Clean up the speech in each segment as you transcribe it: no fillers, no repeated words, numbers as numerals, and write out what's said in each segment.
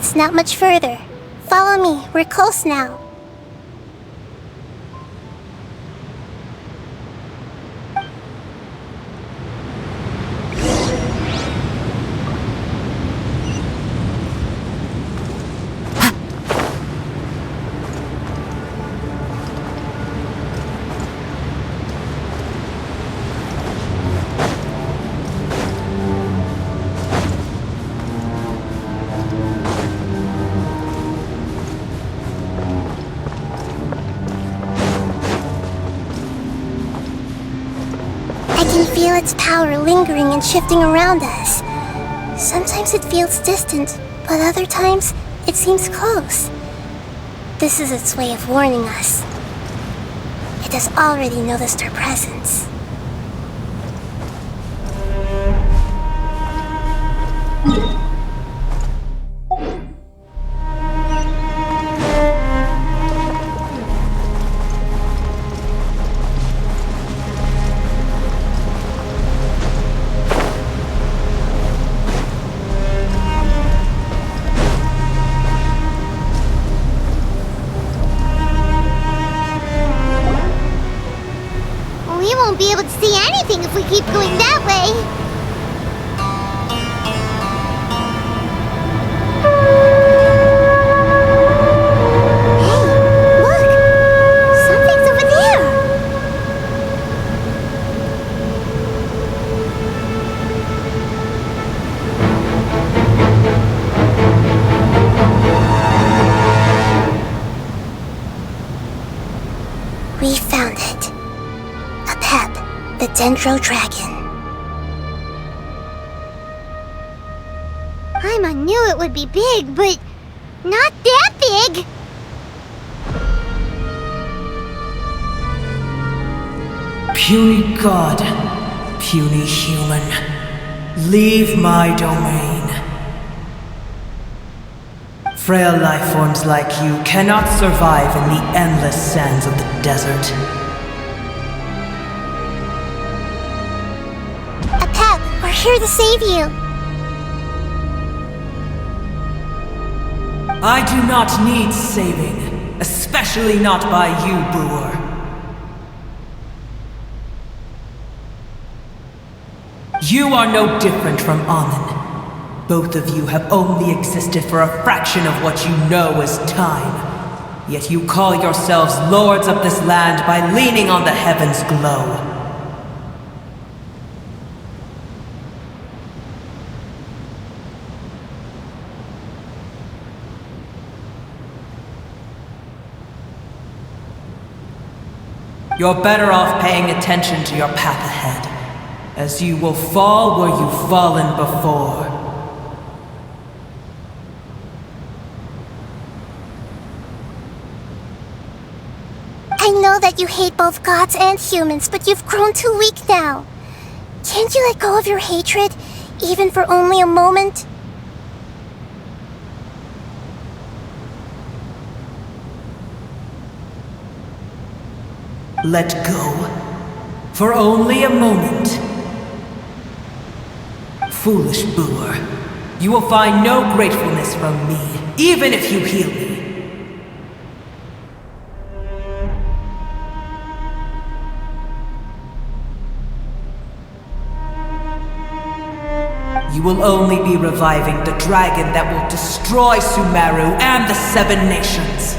It's not much further. Follow me, we're close now. I can feel its power lingering and shifting around us. Sometimes it feels distant, but other times it seems close. This is its way of warning us. It has already noticed our presence. We won't be able to see anything if we keep going that way. Hey, look! Something's over there! We found it. The Dendro Dragon. I knew it would be big, but not that big. Puny god, puny human, leave my domain. Frail life forms like you cannot survive in the endless sands of the desert. We're here to save you. I do not need saving, especially not by you, Brewer. You are no different from Amun. Both of you have only existed for a fraction of what you know as time. Yet you call yourselves lords of this land by leaning on the heavens' glow. You're better off paying attention to your path ahead, as you will fall where you've fallen before. I know that you hate both gods and humans, but you've grown too weak now. Can't you let go of your hatred, even for only a moment? Let go. For only a moment. Foolish Brewer. You will find no gratefulness from me, even if you heal me. You will only be reviving the dragon that will destroy Sumeru and the Seven Nations.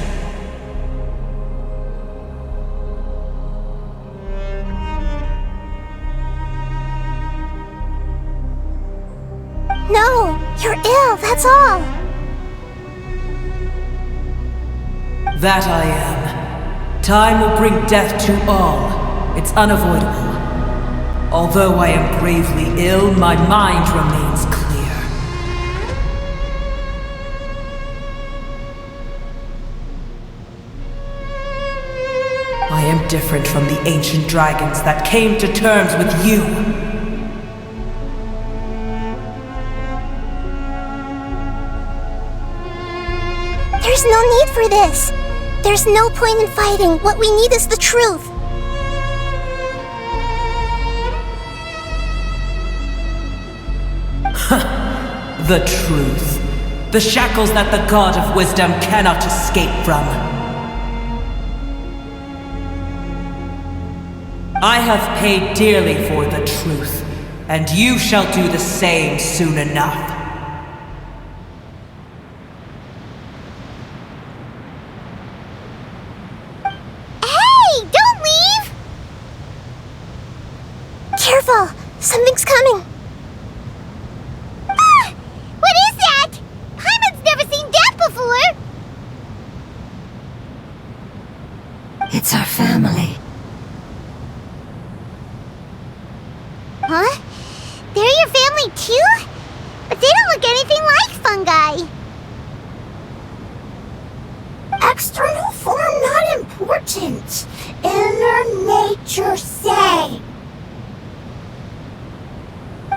No, you're ill, that's all. That I am. Time will bring death to all. It's unavoidable. Although I am gravely ill, my mind remains clear. I am different from the ancient dragons that came to terms with you. There's no need for this. There's no point in fighting. What we need is the truth. The truth. The shackles that the God of Wisdom cannot escape from. I have paid dearly for the truth, and you shall do the same soon enough. Hey, don't leave! Careful! Something's coming! Ah! What is that? Paimon's never seen that before! It's our family. Huh? They're your family too? But they don't look anything like fungi. External form not important. Inner nature say.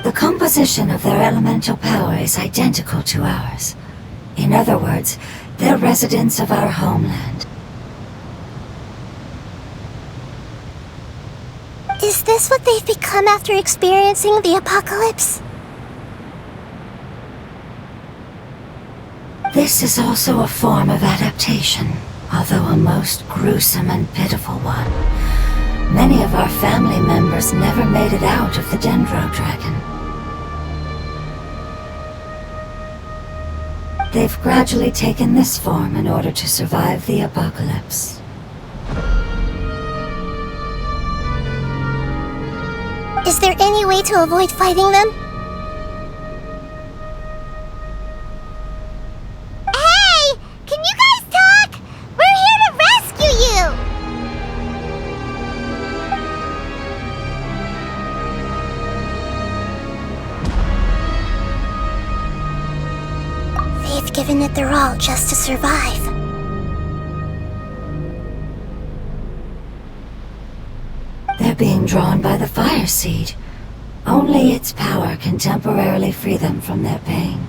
The composition of their elemental power is identical to ours. In other words, they're residents of our homeland. Is this what they've become after experiencing the apocalypse? This is also a form of adaptation, although a most gruesome and pitiful one. Many of our family members never made it out of the Dendro Dragon. They've gradually taken this form in order to survive the apocalypse. Is there any way to avoid fighting them? Hey! Can you guys talk? We're here to rescue you! They've given it their all just to survive. They're being drawn by the fire seed. Only its power can temporarily free them from their pain.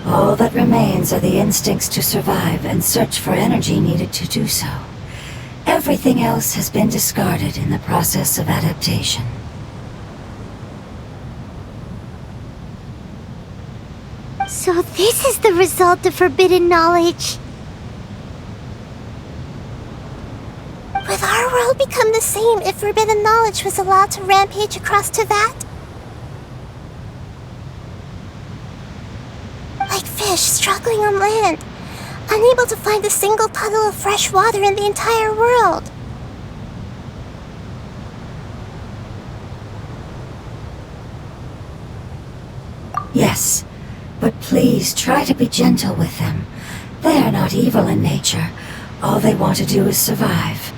All that remains are the instincts to survive and search for energy needed to do so. Everything else has been discarded in the process of adaptation. So this is the result of forbidden knowledge. Would our world become the same if forbidden knowledge was allowed to rampage across Teyvat? Like fish struggling on land, unable to find a single puddle of fresh water in the entire world. Yes, but please try to be gentle with them. They are not evil in nature. All they want to do is survive.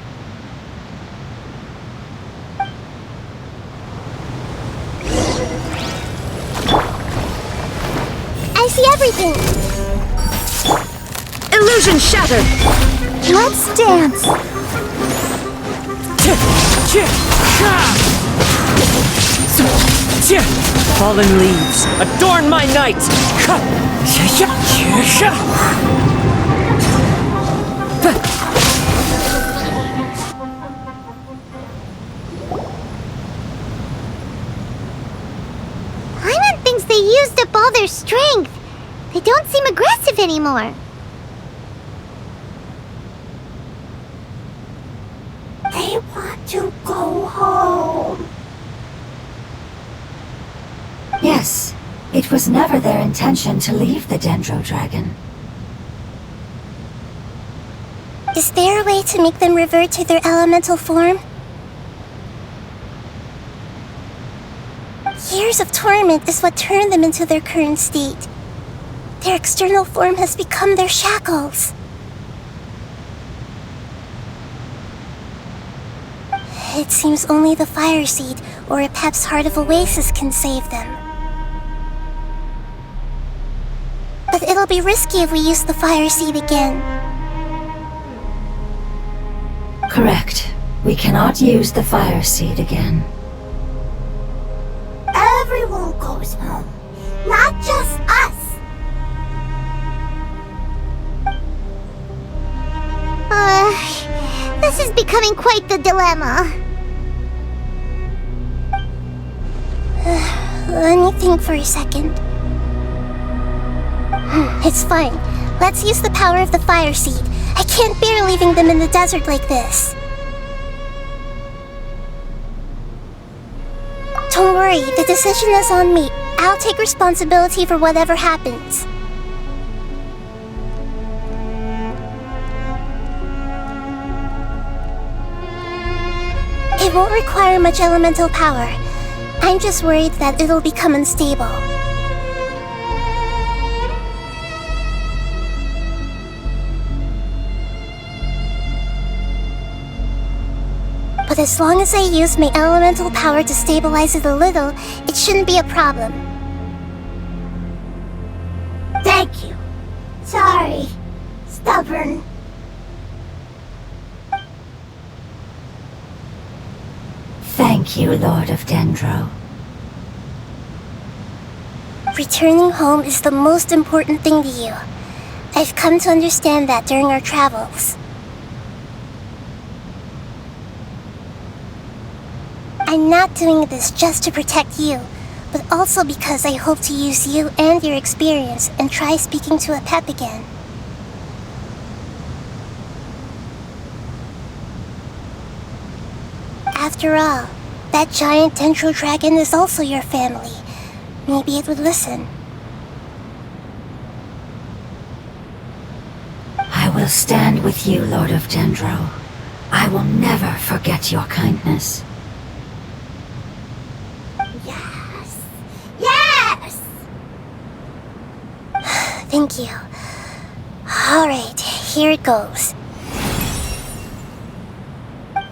I see everything! Illusion shattered! Let's dance! Fallen leaves, adorn my night! Paimon thinks they used up all their strength. They don't seem aggressive anymore. They want to go home. Yes, it was never their intention to leave the Dendro Dragon. Is there a way to make them revert to their elemental form? Years of torment is what turned them into their current state. Their external form has become their shackles. It seems only the fire seed or Apep's Heart of Oasis can save them. But it'll be risky if we use the fire seed again. Correct. We cannot use the fire seed again. Everyone goes home, not just us. This is becoming quite the dilemma. Let me think for a second. It's fine. Let's use the power of the fire seed. I can't bear leaving them in the desert like this. Don't worry, the decision is on me. I'll take responsibility for whatever happens. It won't require much elemental power. I'm just worried that it'll become unstable. But as long as I use my elemental power to stabilize it a little, it shouldn't be a problem. Thank you. Sorry. Stubborn. Thank you, Lord of Dendro. Returning home is the most important thing to you. I've come to understand that during our travels. I'm not doing this just to protect you, but also because I hope to use you and your experience and try speaking to a pep again. After all, that giant dendro dragon is also your family. Maybe it would listen. I will stand with you, Lord of Dendro. I will never forget your kindness. Yes! Yes! Thank you. Alright, here it goes.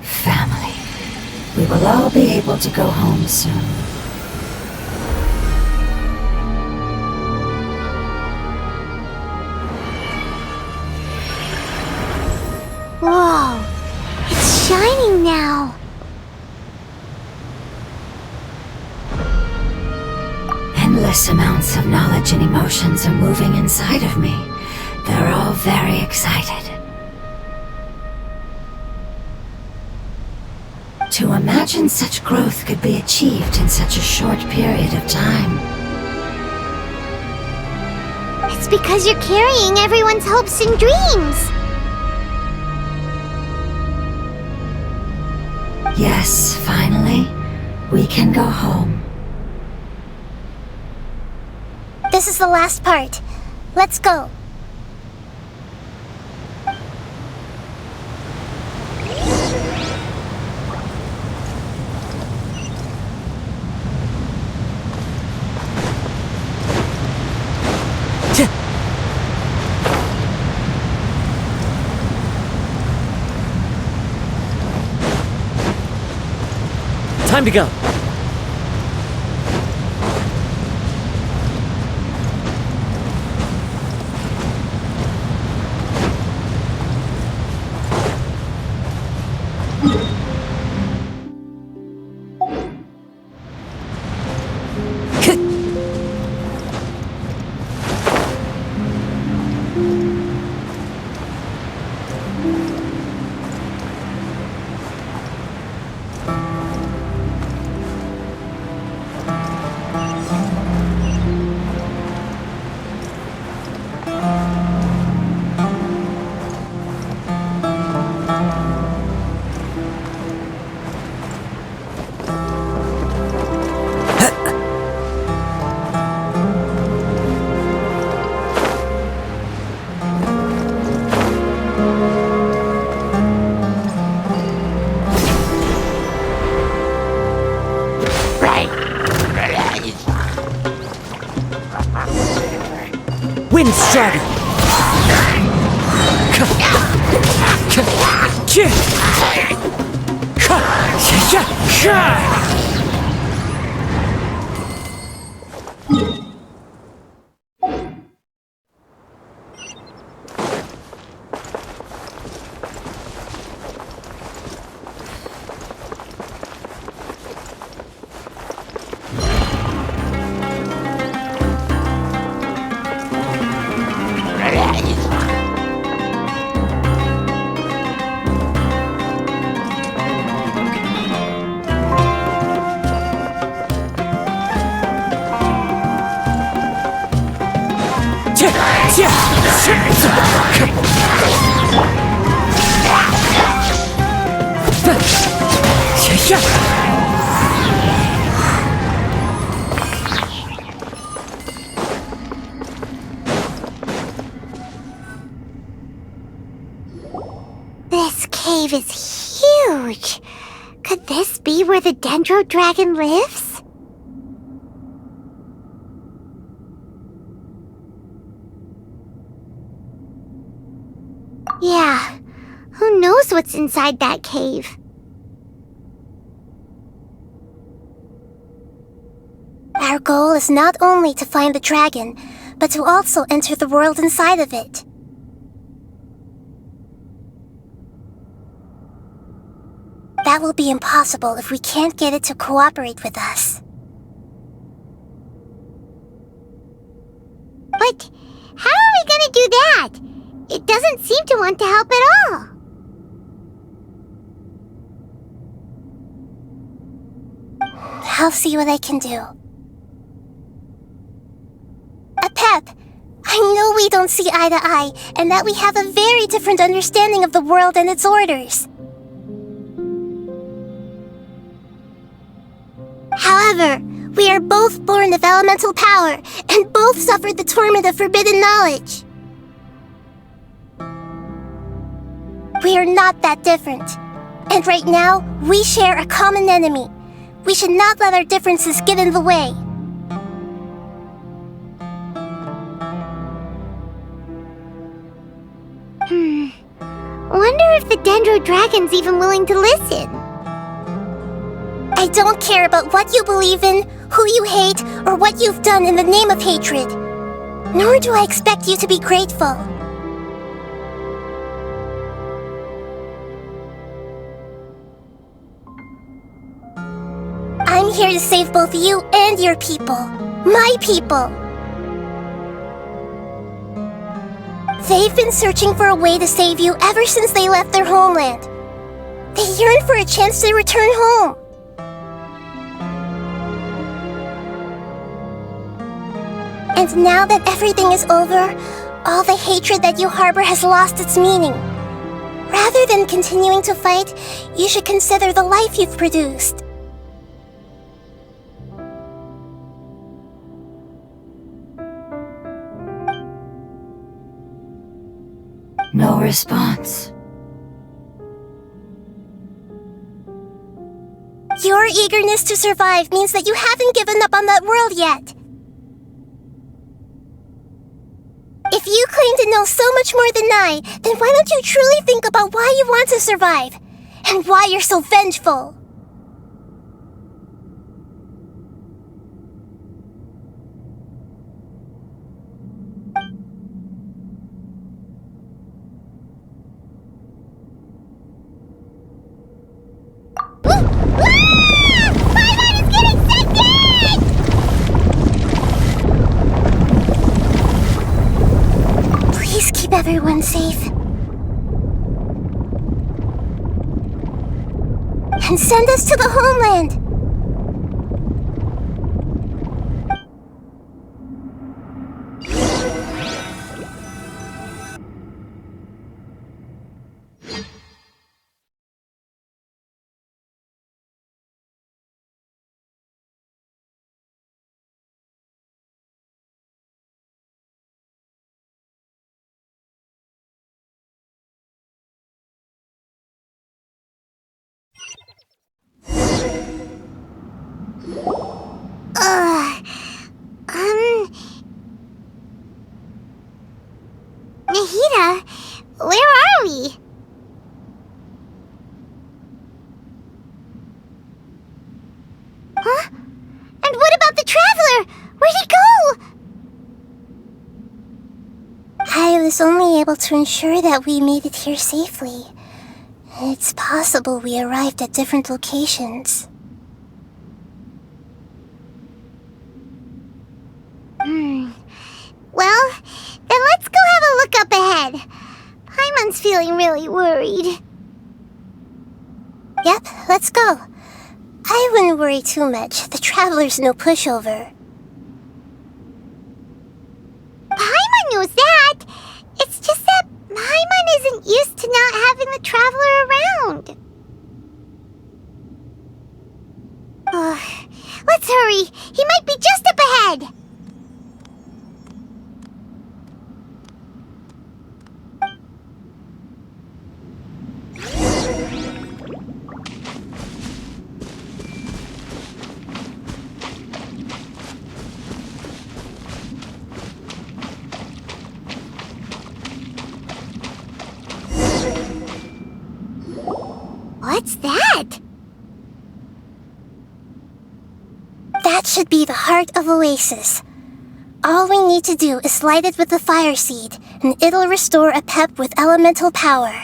Family. We will all be able to go home soon. Whoa! It's shining now! Endless amounts of knowledge and emotions are moving inside of me. They're all very excited. To imagine such growth could be achieved in such a short period of time. It's because you're carrying everyone's hopes and dreams! Yes, finally, we can go home. This is the last part. Let's go. Time to go. Wind Strider! This cave is huge. Could this be where the Dendro Dragon lives? Yeah, who knows what's inside that cave? Our goal is not only to find the dragon, but to also enter the world inside of it. That will be impossible if we can't get it to cooperate with us. But how are we gonna do that? It doesn't seem to want to help at all. I'll see what I can do. Pep, I know we don't see eye to eye, and that we have a very different understanding of the world and its orders. However, we are both born of elemental power, and both suffered the torment of forbidden knowledge. We are not that different. And right now, we share a common enemy. We should not let our differences get in the way. Wonder if the Dendro Dragon's even willing to listen. I don't care about what you believe in, who you hate, or what you've done in the name of hatred. Nor do I expect you to be grateful. I'm here to save both you and your people. My people. They've been searching for a way to save you ever since they left their homeland. They yearn for a chance to return home. And now that everything is over, all the hatred that you harbor has lost its meaning. Rather than continuing to fight, you should consider the life you've produced. No response. Your eagerness to survive means that you haven't given up on that world yet. If you claim to know so much more than I, then why don't you truly think about why you want to survive? And why you're so vengeful? Keep everyone safe. And send us to the homeland. Nahida, where are we? Huh? And what about the Traveler? Where'd he go? I was only able to ensure that we made it here safely. It's possible we arrived at different locations. Well, then let's go have a look up ahead. Paimon's feeling really worried. Yep, let's go. I wouldn't worry too much. The Traveler's no pushover. Paimon knows that. isn't used to not having the traveler around. Let's hurry. He might be just up ahead. What's that? That should be the heart of Oasis. All we need to do is light it with the fire seed, and it'll restore a pep with elemental power.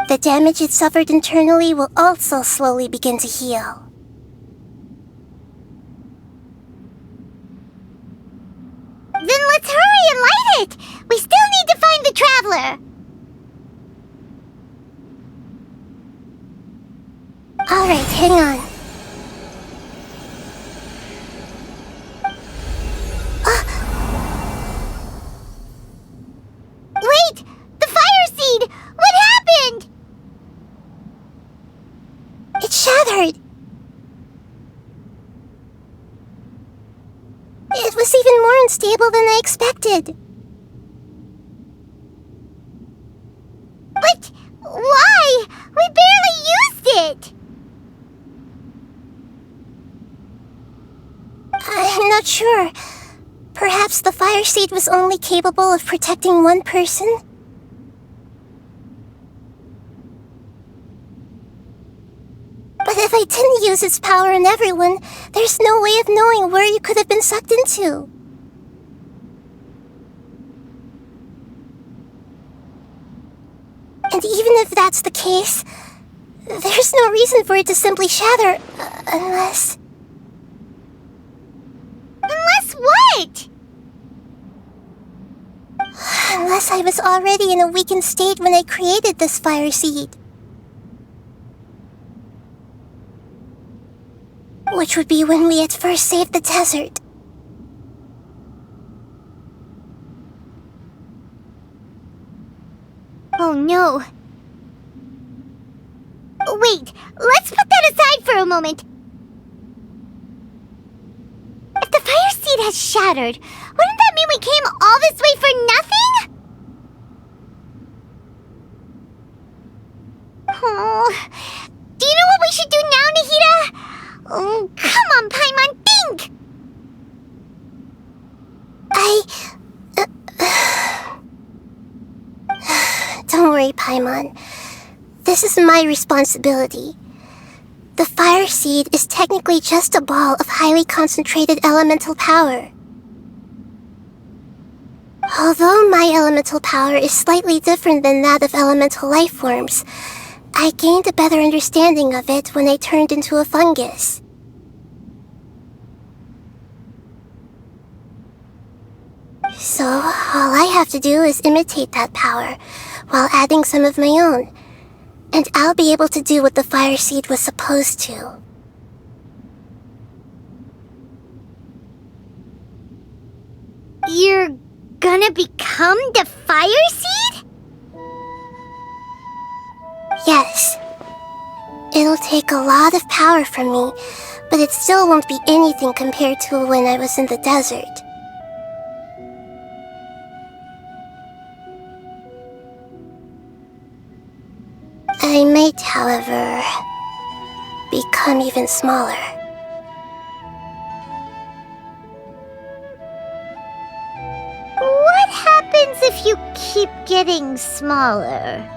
The damage it suffered internally will also slowly begin to heal. Then let's hurry and light it! We still need to find the traveler! Alright, hang on. Wait! The fire seed! What happened? It shattered. It was even more unstable than I expected. But why? We barely used it! I'm not sure. Perhaps the fire seed was only capable of protecting one person? But if I didn't use its power on everyone, there's no way of knowing where you could have been sucked into. And even if that's the case, there's no reason for it to simply shatter, unless... Unless what? Unless I was already in a weakened state when I created this fire seed. Which would be when we had first saved the desert. Oh no. Wait, let's put that aside for a moment. If the fire seed has shattered, wouldn't that mean we came all this way for nothing? Oh, do you know what we should do now, Nahida? Oh, come on, Paimon, think! Don't worry, Paimon. This is my responsibility. The fire seed is technically just a ball of highly concentrated elemental power. Although my elemental power is slightly different than that of elemental life forms, I gained a better understanding of it when I turned into a fungus. So, all I have to do is imitate that power, while adding some of my own, and I'll be able to do what the fire seed was supposed to. You're gonna become the fire seed? Yes. It'll take a lot of power from me, but it still won't be anything compared to when I was in the desert. I might, however, become even smaller. What happens if you keep getting smaller?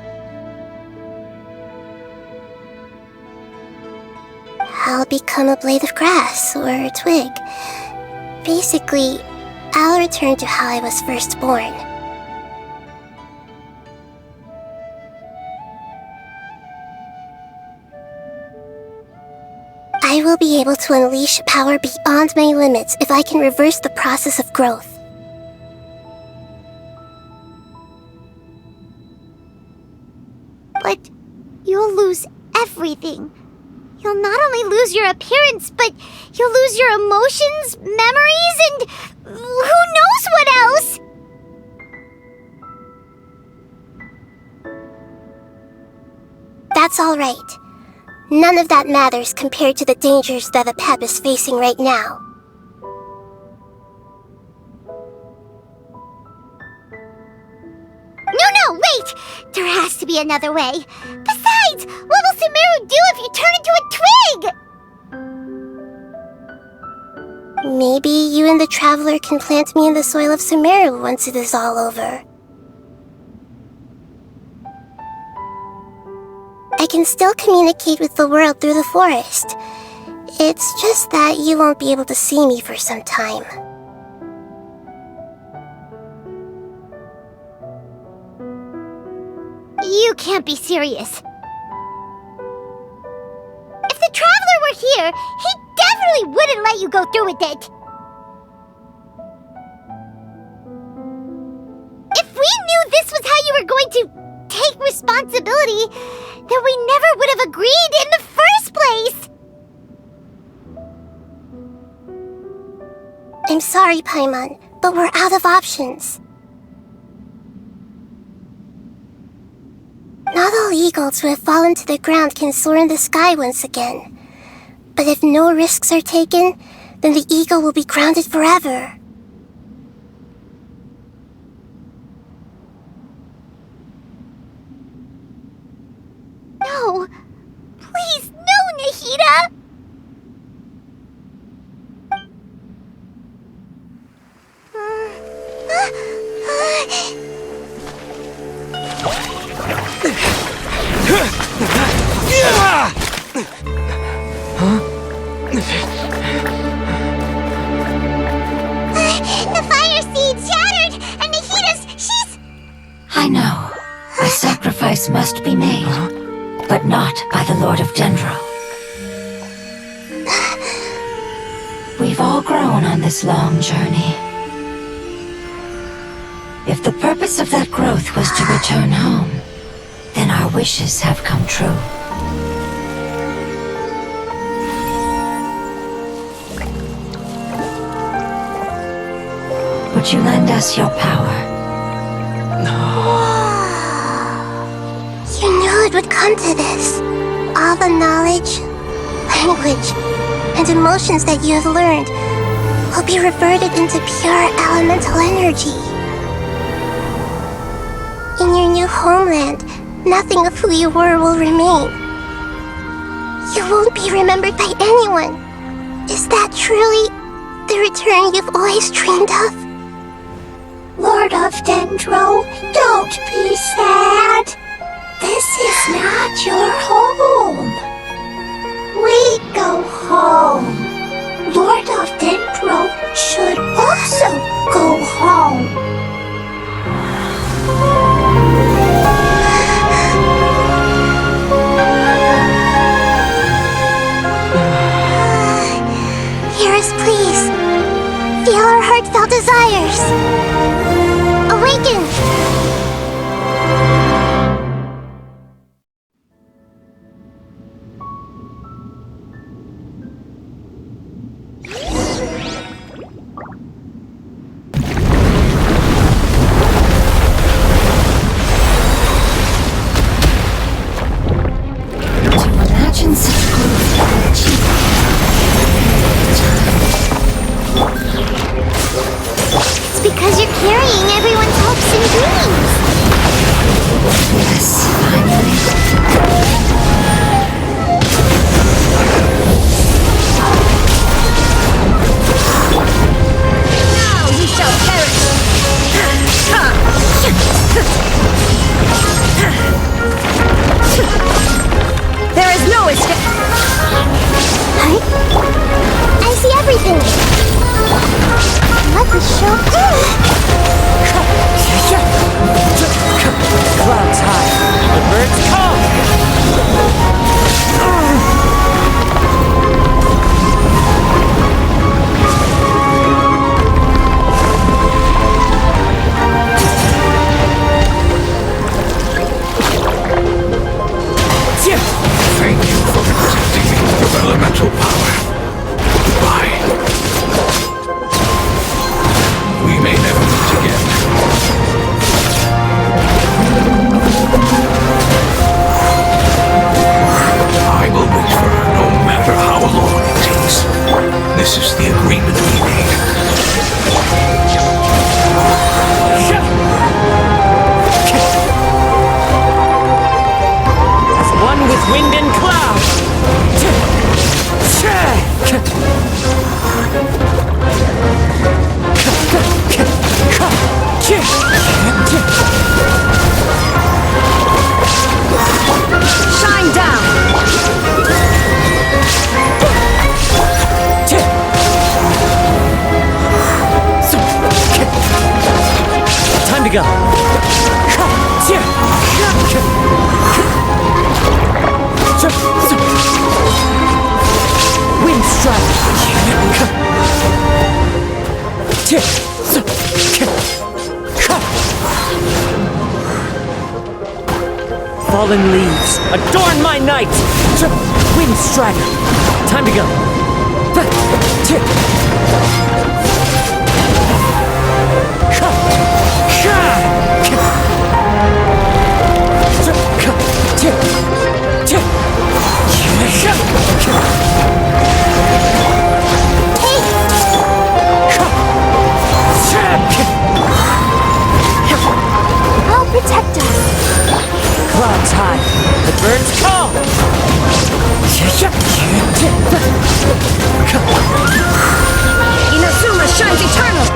I'll become a blade of grass or a twig. Basically, I'll return to how I was first born. I will be able to unleash power beyond my limits if I can reverse the process of growth. But you'll lose everything. You'll not only lose your appearance, but you'll lose your emotions, memories, and who knows knows what else? That's all right. None of that matters compared to the dangers that the Pep is facing right now. No, wait! There has to be another way. Besides, what will Sumeru do if you turn into a twig? Maybe you and the Traveler can plant me in the soil of Sumeru once it is all over. I can still communicate with the world through the forest. It's just that you won't be able to see me for some time. You can't be serious. If the Traveler were here, he definitely wouldn't let you go through with it. If we knew this was how you were going to take responsibility, then we never would have agreed in the first place! I'm sorry, Paimon, but we're out of options. Not all eagles who have fallen to the ground can soar in the sky once again. But if no risks are taken, then the eagle will be grounded forever. No! Please, no, Nahida! The fire seed shattered, and Nahida's, she's... I know. A sacrifice must be made, but not by the Lord of Dendro. We've all grown on this long journey. If the purpose of that growth was to return home, then our wishes have come true. Would you lend us your power? You knew it would come to this. All the knowledge, language, and emotions that you have learned will be reverted into pure elemental energy. In your new homeland, nothing of who you were will remain. You won't be remembered by anyone. Is that truly the return you've always dreamed of? Lord of Dendro, don't be sad. This is not your home. We go home. Lord of Dendro should also go home. Hear us, please. Feel our heartfelt desires. Awaken! Imagine such growth and achievement. It's because you're carrying everyone's hopes and dreams. Yes, finally. Now you shall perish. There is no escape. I see everything. Let the show. Clouds high, the birds come! Thank you for protecting me with elemental power. Goodbye. We may never Wind strike! Fallen leaves, adorn my night! Wind strider, time to go! I'll protect us. Clouds high, the birds call! Inazuma shines eternal!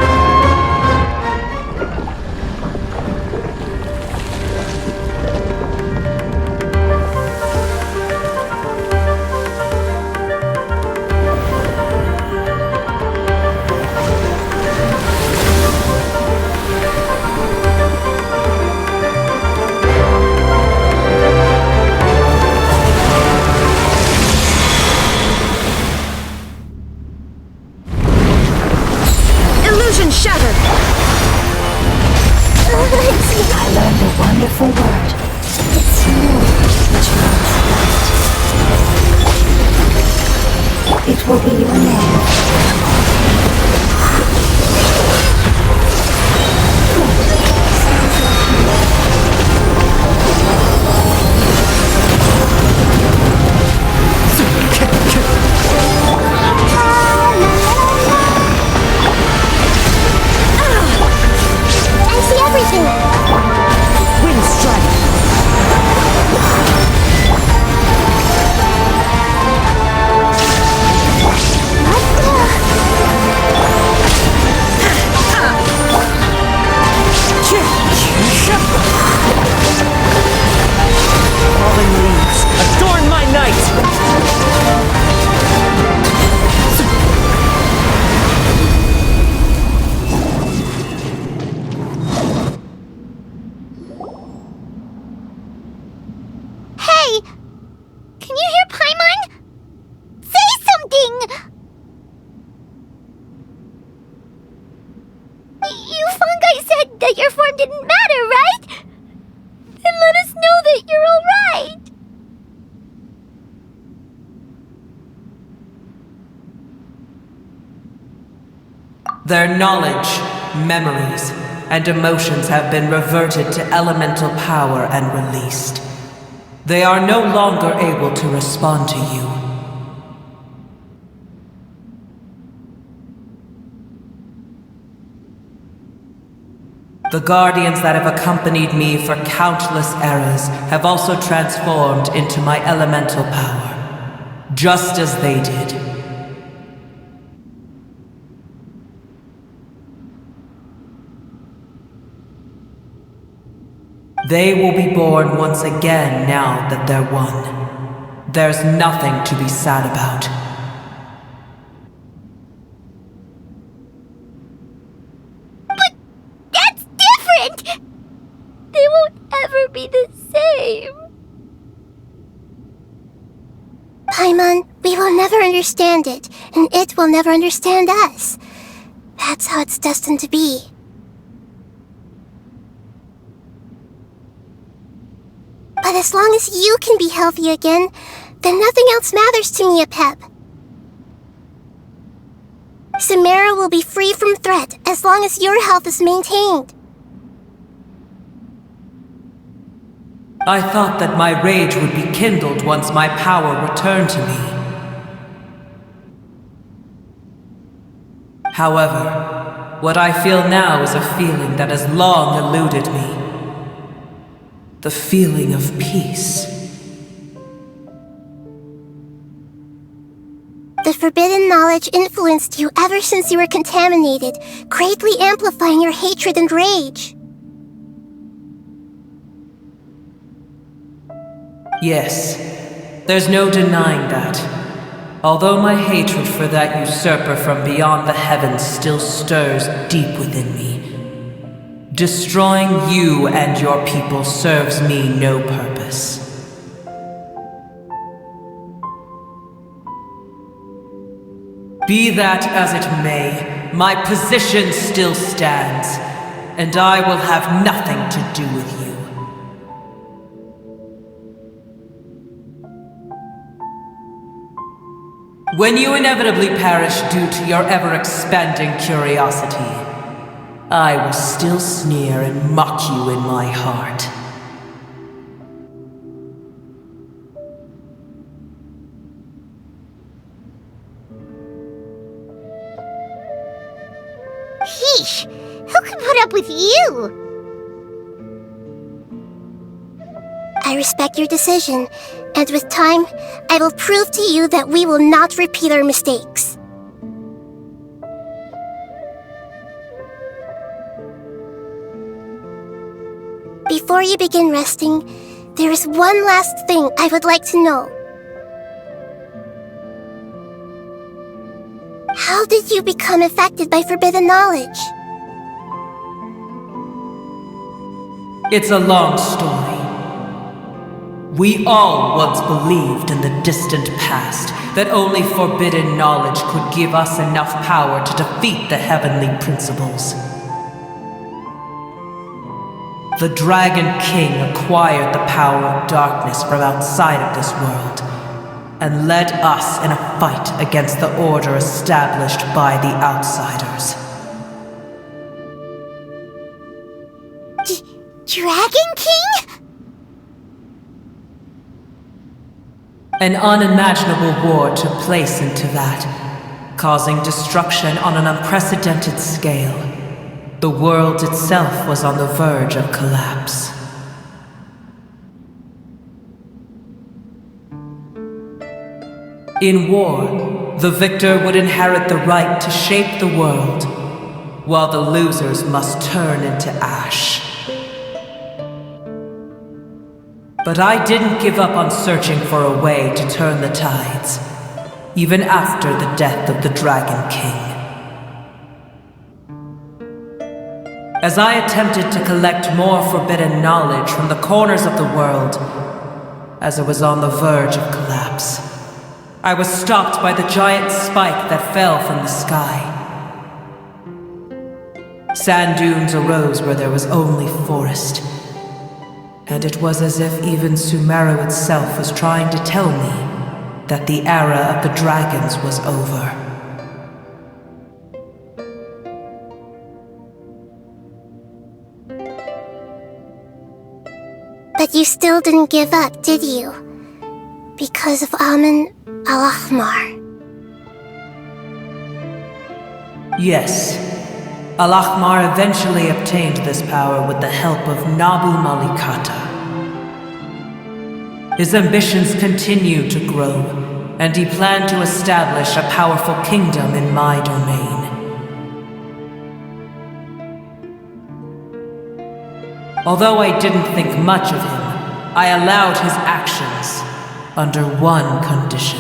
Shattered! I learned a wonderful word. It's you, which means light. It will be your name. Wind strike! Falling leaves, adorn my night! Hey! Can you hear Paimon? Say something! You fungi said that your form didn't matter, right? Then let us know that you're alright! Their knowledge, memories, and emotions have been reverted to elemental power and released. They are no longer able to respond to you. The guardians that have accompanied me for countless eras have also transformed into my elemental power, just as they did. They will be born once again now that they're one. There's nothing to be sad about. But that's different! They won't ever be the same. Paimon, we will never understand it, and it will never understand us. That's how it's destined to be. But as long as you can be healthy again, then nothing else matters to me, Apep. Samara will be free from threat as long as your health is maintained. I thought that my rage would be kindled once my power returned to me. However, what I feel now is a feeling that has long eluded me. The feeling of peace. The forbidden knowledge influenced you ever since you were contaminated, greatly amplifying your hatred and rage. Yes, there's no denying that. Although my hatred for that usurper from beyond the heavens still stirs deep within me. Destroying you and your people serves me no purpose. Be that as it may, my position still stands, and I will have nothing to do with you. When you inevitably perish due to your ever-expanding curiosity, I will still sneer and mock you in my heart. Yeesh! Who can put up with you? I respect your decision, and with time, I will prove to you that we will not repeat our mistakes. Before you begin resting, there is one last thing I would like to know. How did you become affected by forbidden knowledge? It's a long story. We all once believed in the distant past that only forbidden knowledge could give us enough power to defeat the heavenly principles. The Dragon King acquired the power of darkness from outside of this world and led us in a fight against the order established by the outsiders. Dragon King? An unimaginable war took place into that, causing destruction on an unprecedented scale. The world itself was on the verge of collapse. In war, the victor would inherit the right to shape the world, while the losers must turn into ash. But I didn't give up on searching for a way to turn the tides, even after the death of the Dragon King. As I attempted to collect more forbidden knowledge from the corners of the world, as it was on the verge of collapse, I was stopped by the giant spike that fell from the sky. Sand dunes arose where there was only forest, and it was as if even Sumeru itself was trying to tell me that the era of the dragons was over. But you still didn't give up, did you? Because of Amun Al-Ahmar. Yes. Al-Ahmar eventually obtained this power with the help of Nabu Malikata. His ambitions continued to grow, and he planned to establish a powerful kingdom in my domain. Although I didn't think much of him, I allowed his actions under one condition.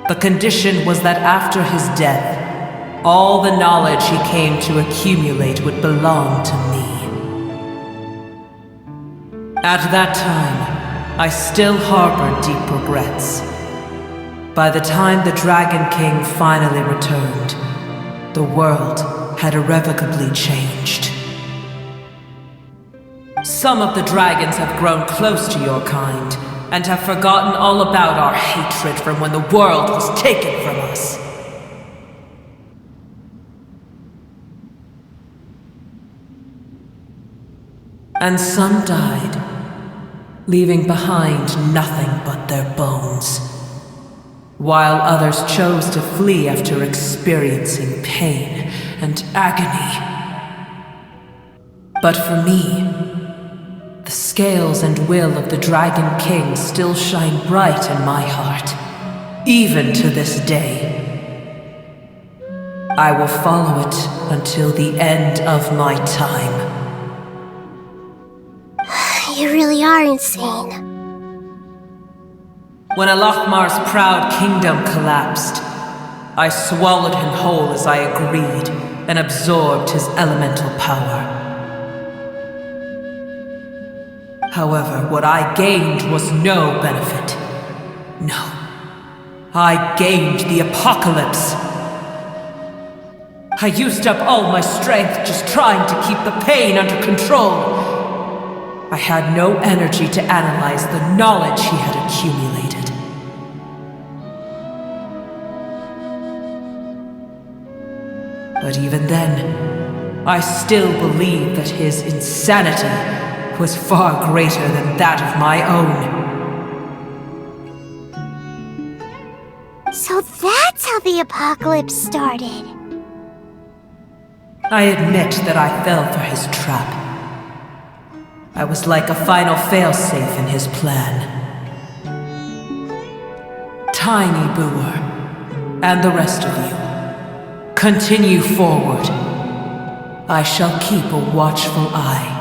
The condition was that after his death, all the knowledge he came to accumulate would belong to me. At that time, I still harbored deep regrets. By the time the Dragon King finally returned, the world had irrevocably changed. Some of the dragons have grown close to your kind, and have forgotten all about our hatred from when the world was taken from us. And some died, leaving behind nothing but their bones, while others chose to flee after experiencing pain and agony. But for me, the scales and will of the Dragon King still shine bright in my heart, even to this day. I will follow it until the end of my time. You really are insane. When Al-Ahmar's proud kingdom collapsed, I swallowed him whole as I agreed, and absorbed his elemental power. However, what I gained was no benefit. No. I gained the apocalypse. I used up all my strength just trying to keep the pain under control. I had no energy to analyze the knowledge he had accumulated. But even then, I still believed that his insanity was far greater than that of my own. So that's how the apocalypse started. I admit that I fell for his trap. I was like a final failsafe in his plan. Tiny Booer, and the rest of you, continue forward. I shall keep a watchful eye.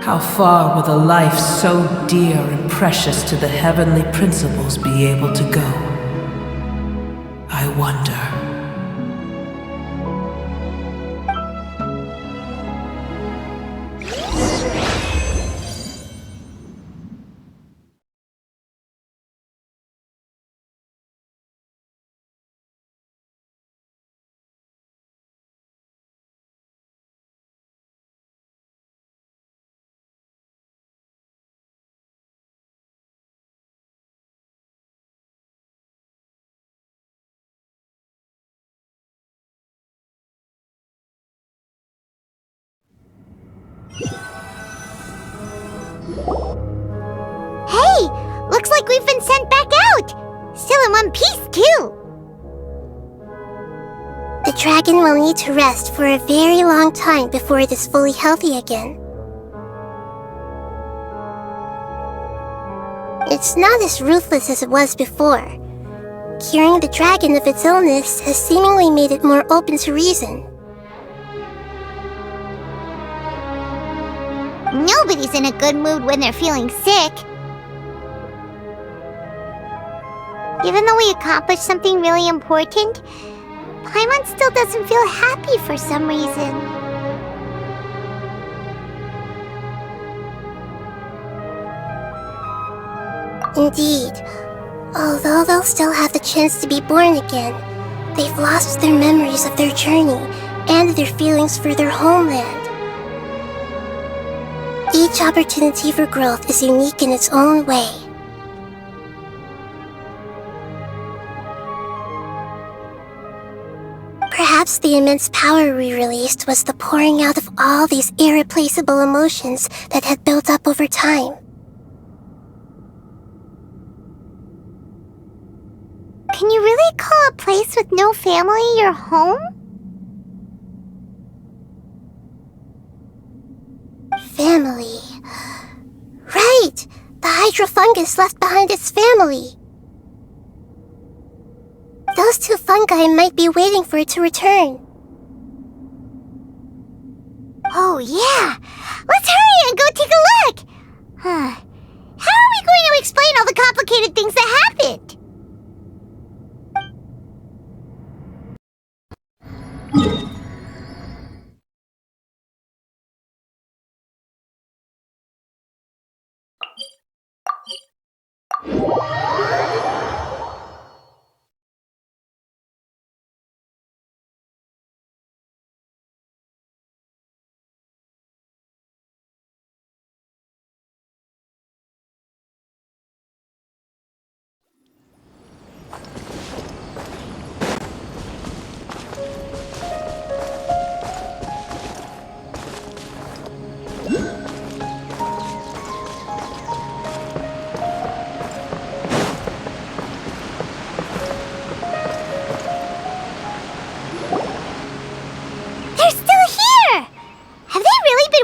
How far will a life so dear and precious to the heavenly principles be able to go? I wonder. Hey! Looks like we've been sent back out! Still in one piece, too! The dragon will need to rest for a very long time before it is fully healthy again. It's not as ruthless as it was before. Curing the dragon of its illness has seemingly made it more open to reason. Nobody's in a good mood when they're feeling sick. Even though we accomplished something really important, Paimon still doesn't feel happy for some reason. Indeed. Although they'll still have the chance to be born again, they've lost their memories of their journey and their feelings for their homeland. Each opportunity for growth is unique in its own way. Perhaps the immense power we released was the pouring out of all these irreplaceable emotions that had built up over time. Can you really call a place with no family your home? Family. Right! The hydrofungus left behind its family. Those two fungi might be waiting for it to return. Oh yeah! Let's hurry and go take a look! How are we going to explain all the complicated things that happened?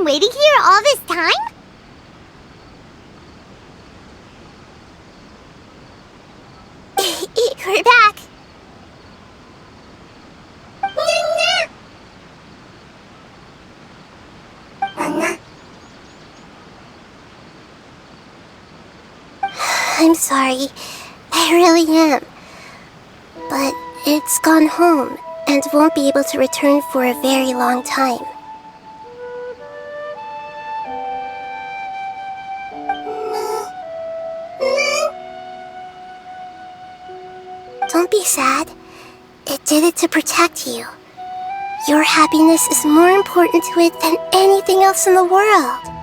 Waiting here all this time? We're back. I'm sorry. I really am. It's gone home and won't be able to return for a very long time. Don't be sad. It did it to protect you. Your happiness is more important to it than anything else in the world.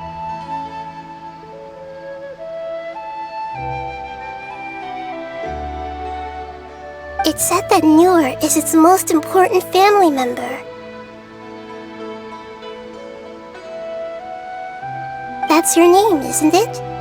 It's said that Noor is its most important family member. That's your name, isn't it?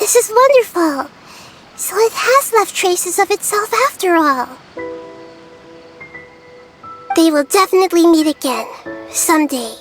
This is wonderful! So it has left traces of itself after all. They will definitely meet again, someday.